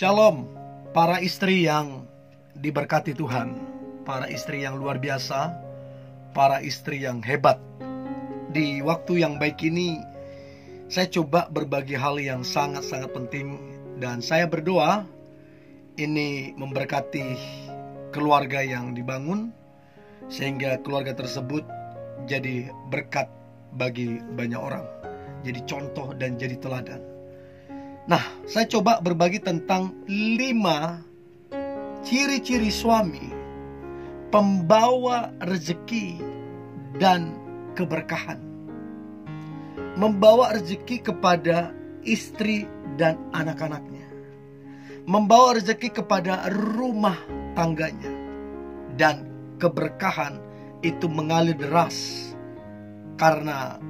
Shalom, para istri yang diberkati Tuhan, para istri yang luar biasa, para istri yang hebat. Di waktu yang baik ini, saya coba berbagi hal yang sangat-sangat penting. Dan saya berdoa, ini memberkati keluarga yang dibangun, sehingga keluarga tersebut jadi berkat bagi banyak orang, jadi contoh dan jadi teladan. Nah, saya coba berbagi tentang 5 ciri-ciri suami pembawa rezeki dan keberkahan. Membawa rezeki kepada istri dan anak-anaknya, membawa rezeki kepada rumah tangganya, dan keberkahan itu mengalir deras karena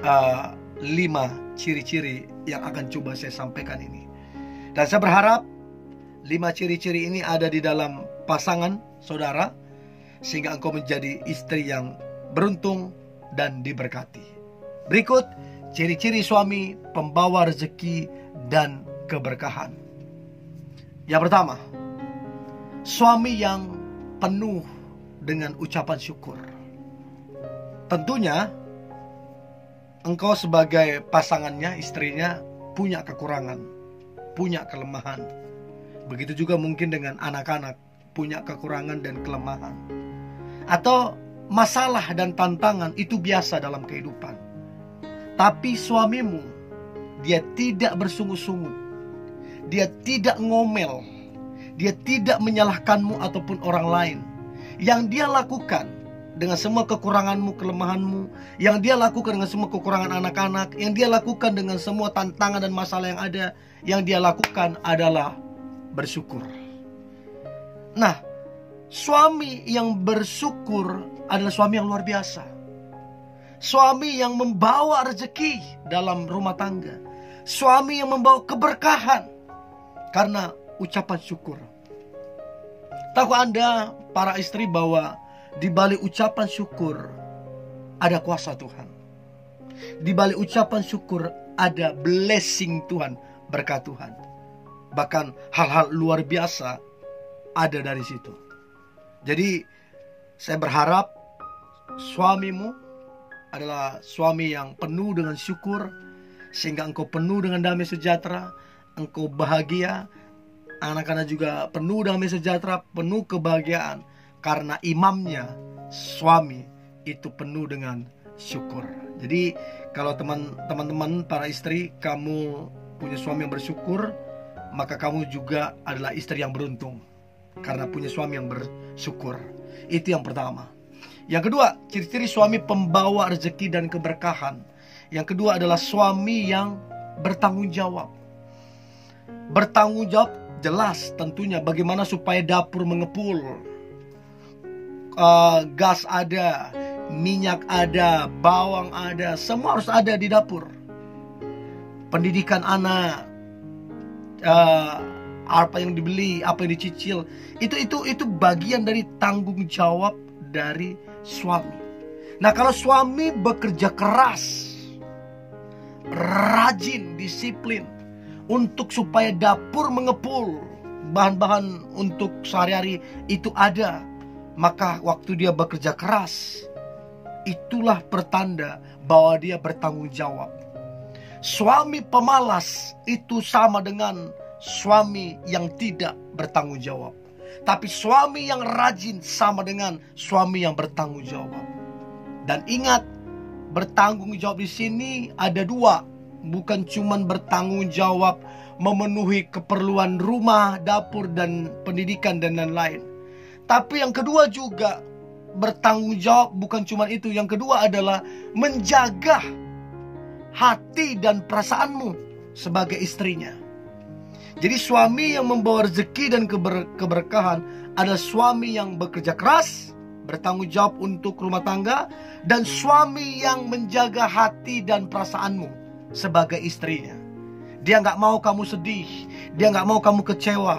5 ciri-ciri yang akan coba saya sampaikan ini. Dan saya berharap 5 ciri-ciri ini ada di dalam pasangan saudara, sehingga engkau menjadi istri yang beruntung dan diberkati. Berikut ciri-ciri suami pembawa rezeki dan keberkahan. Yang pertama, suami yang penuh dengan ucapan syukur. Tentunya engkau sebagai pasangannya, istrinya, punya kekurangan, punya kelemahan. Begitu juga mungkin dengan anak-anak, punya kekurangan dan kelemahan. Atau masalah dan tantangan itu biasa dalam kehidupan. Tapi suamimu, dia tidak bersungguh-sungguh, dia tidak ngomel, dia tidak menyalahkanmu ataupun orang lain. Yang dia lakukan dengan semua kekuranganmu, kelemahanmu, yang dia lakukan dengan semua kekurangan anak-anak, yang dia lakukan dengan semua tantangan dan masalah yang ada, yang dia lakukan adalah bersyukur. Nah, suami yang bersyukur adalah suami yang luar biasa. Suami yang membawa rezeki dalam rumah tangga. Suami yang membawa keberkahan karena ucapan syukur. Tahukah Anda, para istri, bahwa di balik ucapan syukur ada kuasa Tuhan. Di balik ucapan syukur ada blessing Tuhan, berkat Tuhan. Bahkan hal-hal luar biasa ada dari situ. Jadi saya berharap suamimu adalah suami yang penuh dengan syukur, sehingga engkau penuh dengan damai sejahtera, engkau bahagia, anak-anak juga penuh damai sejahtera, penuh kebahagiaan. Karena imamnya, suami, itu penuh dengan syukur. Jadi kalau teman-teman para istri, kamu punya suami yang bersyukur, maka kamu juga adalah istri yang beruntung karena punya suami yang bersyukur. Itu yang pertama. Yang kedua, ciri-ciri suami pembawa rezeki dan keberkahan. Yang kedua adalah suami yang bertanggung jawab. Bertanggung jawab jelas tentunya bagaimana supaya dapur mengepul. Gas ada, minyak ada, bawang ada, semua harus ada di dapur. Pendidikan anak, apa yang dibeli, apa yang dicicil, itu bagian dari tanggung jawab dari suami. Nah, kalau suami bekerja keras, rajin, disiplin untuk supaya dapur mengepul, bahan-bahan untuk sehari-hari itu ada, maka waktu dia bekerja keras, itulah pertanda bahwa dia bertanggung jawab. Suami pemalas itu sama dengan suami yang tidak bertanggung jawab. Tapi suami yang rajin sama dengan suami yang bertanggung jawab. Dan ingat, bertanggung jawab di sini ada 2. Bukan cuman bertanggung jawab memenuhi keperluan rumah, dapur, dan pendidikan dan lain-lain. Tapi yang kedua juga bertanggung jawab, bukan cuma itu. Yang kedua adalah menjaga hati dan perasaanmu sebagai istrinya. Jadi suami yang membawa rezeki dan keberkahan adalah suami yang bekerja keras, bertanggung jawab untuk rumah tangga, dan suami yang menjaga hati dan perasaanmu sebagai istrinya. Dia gak mau kamu sedih, dia gak mau kamu kecewa,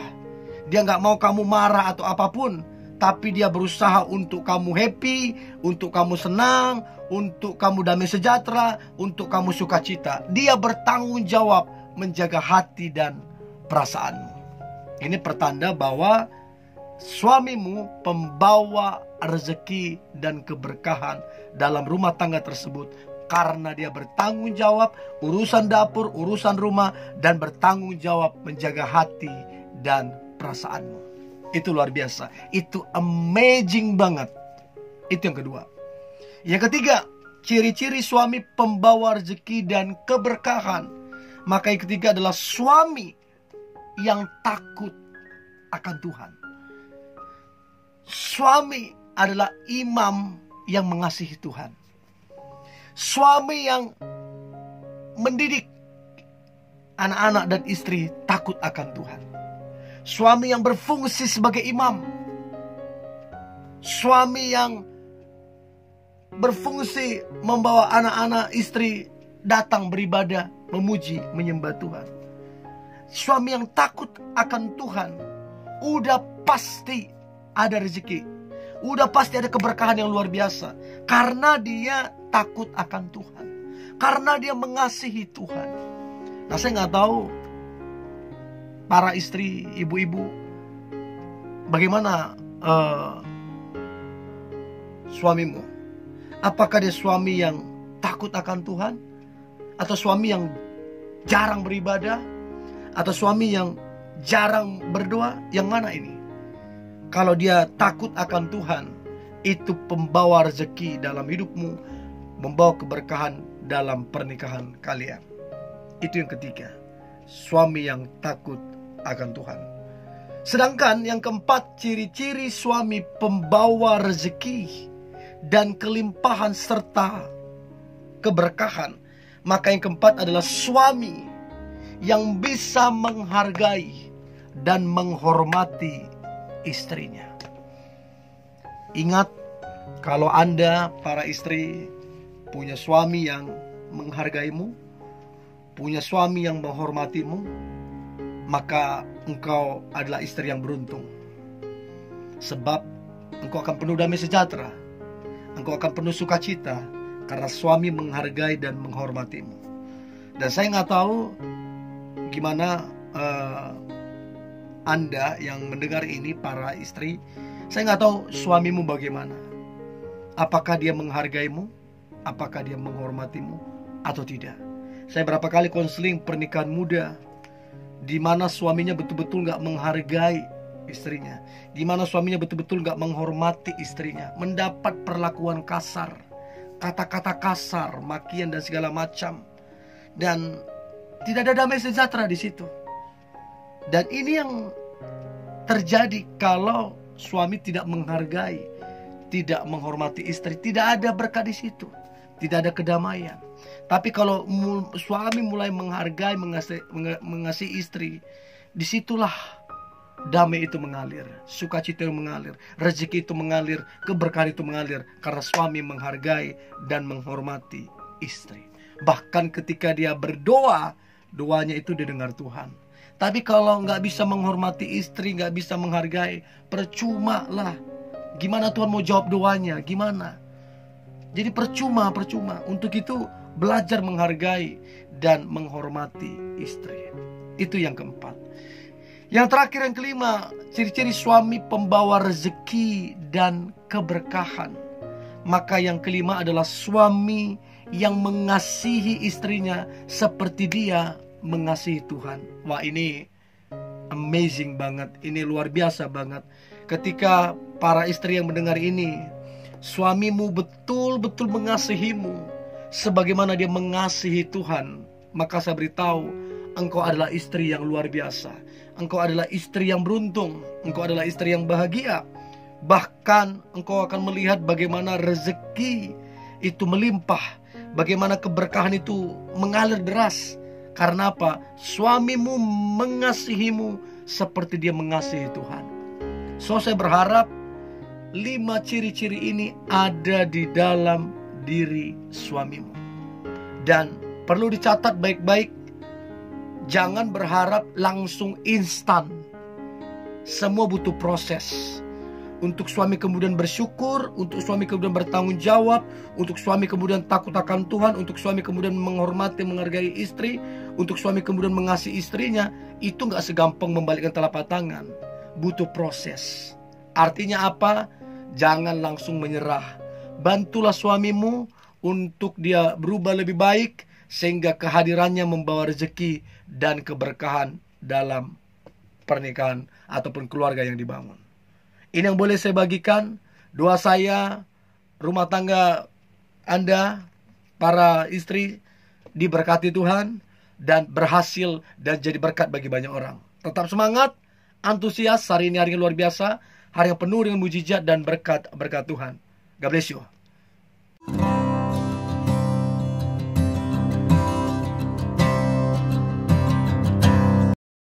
dia gak mau kamu marah atau apapun. Tapi dia berusaha untuk kamu happy, untuk kamu senang, untuk kamu damai sejahtera, untuk kamu sukacita. Dia bertanggung jawab menjaga hati dan perasaanmu. Ini pertanda bahwa suamimu pembawa rezeki dan keberkahan dalam rumah tangga tersebut, karena dia bertanggung jawab urusan dapur, urusan rumah, dan bertanggung jawab menjaga hati dan perasaanmu. Itu luar biasa. Itu amazing banget. Itu yang kedua. Yang ketiga, ciri-ciri suami pembawa rezeki dan keberkahan. Maka yang ketiga adalah suami yang takut akan Tuhan. Suami adalah imam yang mengasihi Tuhan. Suami yang mendidik anak-anak dan istri takut akan Tuhan. Suami yang berfungsi sebagai imam. Suami yang berfungsi membawa anak-anak istri datang beribadah, memuji, menyembah Tuhan. Suami yang takut akan Tuhan, udah pasti ada rezeki, udah pasti ada keberkahan yang luar biasa, karena dia takut akan Tuhan, karena dia mengasihi Tuhan. Nah, saya nggak tahu para istri, ibu-ibu, bagaimana suamimu. Apakah dia suami yang takut akan Tuhan, atau suami yang jarang beribadah, atau suami yang jarang berdoa? Yang mana ini? Kalau dia takut akan Tuhan, itu pembawa rezeki dalam hidupmu, membawa keberkahan dalam pernikahan kalian. Itu yang ketiga, suami yang takut akan Tuhan. Sedangkan yang keempat, ciri-ciri suami pembawa rezeki dan kelimpahan serta keberkahan. Maka yang keempat adalah suami yang bisa menghargai dan menghormati istrinya. Ingat, kalau Anda para istri punya suami yang menghargaimu, punya suami yang menghormatimu, maka engkau adalah istri yang beruntung. Sebab engkau akan penuh damai sejahtera, engkau akan penuh sukacita, karena suami menghargai dan menghormatimu. Dan saya nggak tahu gimana Anda yang mendengar ini, para istri. Saya nggak tahu suamimu bagaimana. Apakah dia menghargaimu, apakah dia menghormatimu, atau tidak. Saya berapa kali konseling pernikahan muda, di mana suaminya betul-betul nggak menghargai istrinya, di mana suaminya betul-betul nggak menghormati istrinya, mendapat perlakuan kasar, kata-kata kasar, makian dan segala macam, dan tidak ada damai sejahtera di situ. Dan ini yang terjadi kalau suami tidak menghargai, tidak menghormati istri. Tidak ada berkah di situ, tidak ada kedamaian. Tapi kalau suami mulai menghargai, mengasihi istri, disitulah damai itu mengalir, sukacita itu mengalir, rezeki itu mengalir, keberkahan itu mengalir, karena suami menghargai dan menghormati istri. Bahkan ketika dia berdoa, doanya itu didengar Tuhan. Tapi kalau nggak bisa menghormati istri, nggak bisa menghargai, percuma lah. Gimana Tuhan mau jawab doanya? Gimana? Jadi percuma. Untuk itu belajar menghargai dan menghormati istri. Itu yang keempat. Yang terakhir, yang kelima, ciri-ciri suami pembawa rezeki dan keberkahan. Maka yang kelima adalah suami yang mengasihi istrinya seperti dia mengasihi Tuhan. Wah, ini amazing banget. Ini luar biasa banget. Ketika para istri yang mendengar ini, suamimu betul-betul mengasihimu sebagaimana dia mengasihi Tuhan, maka saya beritahu, engkau adalah istri yang luar biasa. Engkau adalah istri yang beruntung. Engkau adalah istri yang bahagia. Bahkan engkau akan melihat bagaimana rezeki itu melimpah, bagaimana keberkahan itu mengalir deras. Karena apa? Suamimu mengasihimu seperti dia mengasihi Tuhan. So, saya berharap 5 ciri-ciri ini ada di dalam diri suamimu. Dan perlu dicatat baik-baik, jangan berharap langsung instan. Semua butuh proses. untuk suami kemudian bersyukur, untuk suami kemudian bertanggung jawab, untuk suami kemudian takut akan Tuhan, untuk suami kemudian menghormati, menghargai istri, untuk suami kemudian mengasihi istrinya, itu gak segampang membalikkan telapak tangan. Butuh proses. Artinya apa? Jangan langsung menyerah. Bantulah suamimu untuk dia berubah lebih baik, sehingga kehadirannya membawa rezeki dan keberkahan dalam pernikahan ataupun keluarga yang dibangun. Ini yang boleh saya bagikan. Doa saya, rumah tangga Anda, para istri, diberkati Tuhan dan berhasil dan jadi berkat bagi banyak orang. Tetap semangat, antusias. Hari ini hari yang luar biasa, hari yang penuh dengan mujizat dan berkat Tuhan. God bless you.